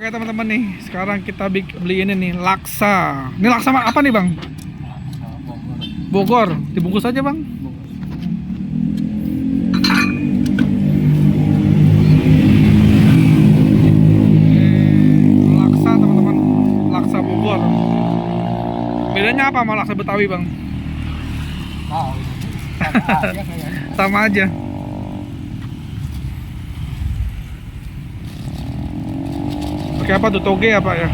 Oke teman-teman nih, sekarang kita beli ini nih, laksa. Ini laksa apa nih bang? Bogor. Dibungkus aja bang. Laksa teman-teman, laksa Bogor. Bedanya apa sama laksa Betawi bang? Sama aja. Pakai apa tuh? Toge apa ya?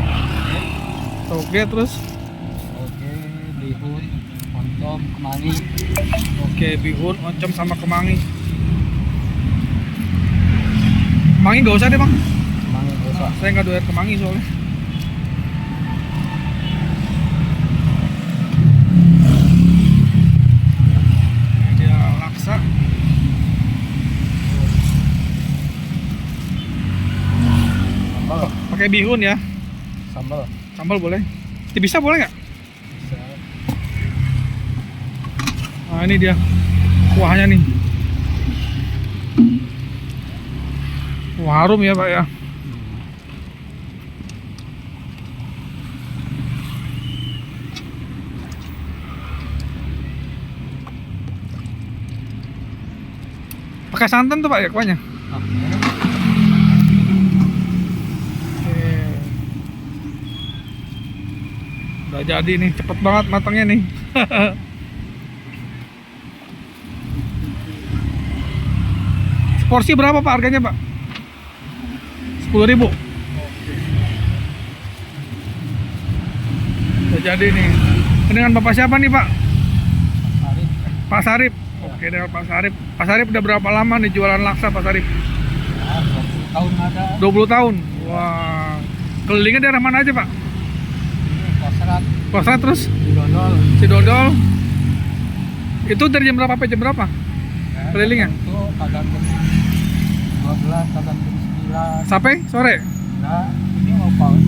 Toge terus? Oke, bihun, oncom, kemangi. Oke, bihun, oncom sama kemangi. Kemangi nggak usah deh bang. Kemangi dosa. Saya nggak doyan kemangi soalnya. Ini dia laksa. Sambal, Pakai bihun ya. sambal. Sambal boleh. Bisa boleh nggak? Bisa. Nah ini dia kuahnya nih. Wah, harum ya pak ya. Pakai santan tuh pak ya kuahnya. Oke. Udah jadi nih, cepet banget matangnya nih. Porsi berapa pak harganya pak? 10.000. Udah jadi nih. Ini dengan bapak siapa nih pak? Sarip. Pak Sarip. Oke dengan Pak Sarip. Pak Sarip udah berapa lama nih jualan laksa Pak Sarip? Ya, 20 tahun ada. 20 tahun. Wah. Kelilingnya daerah mana aja pak? Ini Kosrat, Kosan terus dodol. Sidodol. Itu dari jam berapa sampai jam berapa? Ya, Kelilingnya? itu kadang jam 12, kadang jam 9. Sampai sore? Nah, ini mau paus.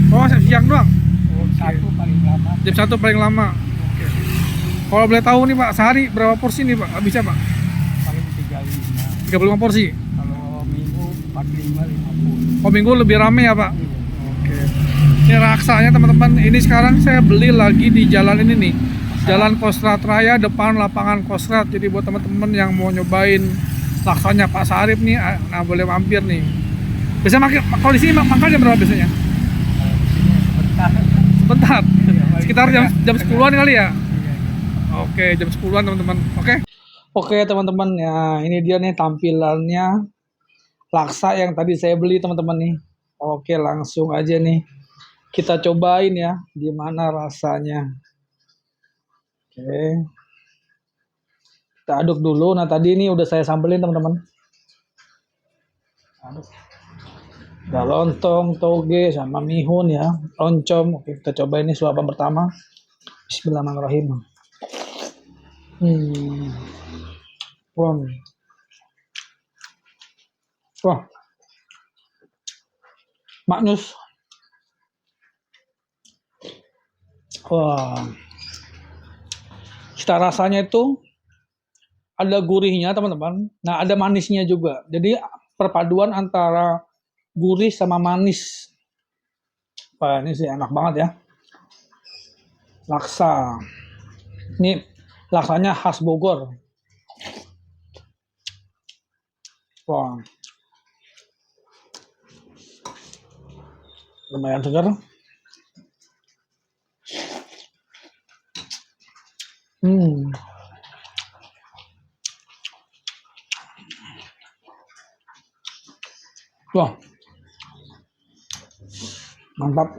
Oh siang doang? Satu paling lama. Jam 1 paling lama. Oke. Kalau boleh tahu nih pak, sehari berapa porsi nih pak? Bisa pak? Paling 35. 35 porsi? Kalau minggu 45, 50. Oh minggu lebih rame ya pak? Iya. Oke. Ini raksanya teman-teman. Ini sekarang saya beli lagi di jalan ini nih. Jalan Kostrad Raya depan lapangan Kostrad. Jadi buat teman-teman yang mau nyobain laksanya Pak Sarip nih, nah boleh mampir nih. Bisa makin kalau di sini makan jam berapa biasanya? Di sini sebentar. Sebentar. Sekitar jam 10-an kali ya. Oke, jam 10-an teman-teman. Oke. Oke teman-teman ya, ini dia nih tampilannya laksa yang tadi saya beli teman-teman nih. Oke, langsung aja nih kita cobain ya, gimana rasanya. Oke, kita aduk dulu. Nah tadi ini udah saya sambelin teman-teman. Aduk. Ada lontong, toge, sama mihun ya, oncom. Oke, kita coba ini suapan pertama. Bismillahirrahmanirrahim. Wah, wah, maknyus. Wah, cita rasanya itu ada gurihnya teman-teman. Nah ada manisnya juga. Jadi perpaduan antara gurih sama manis. Wah ini sih enak banget ya. Laksa. Ini laksanya khas Bogor. Wah. Lumayan segar. Wah. Mantap.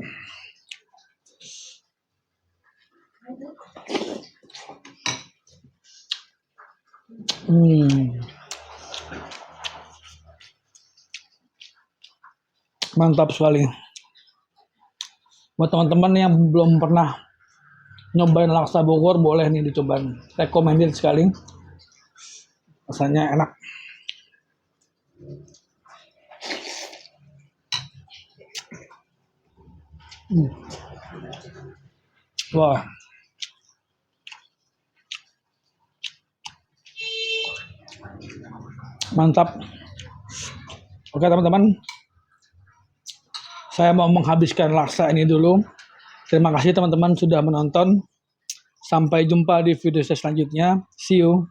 Mantap sekali. Buat teman-teman yang belum pernah nyobain laksa Bogor, boleh nih dicobain. Recommended sekali. Rasanya enak. Wah. Mantap. Oke teman-teman. saya mau menghabiskan laksa ini dulu. Terima kasih teman-teman sudah menonton. Sampai jumpa di video saya selanjutnya. See you.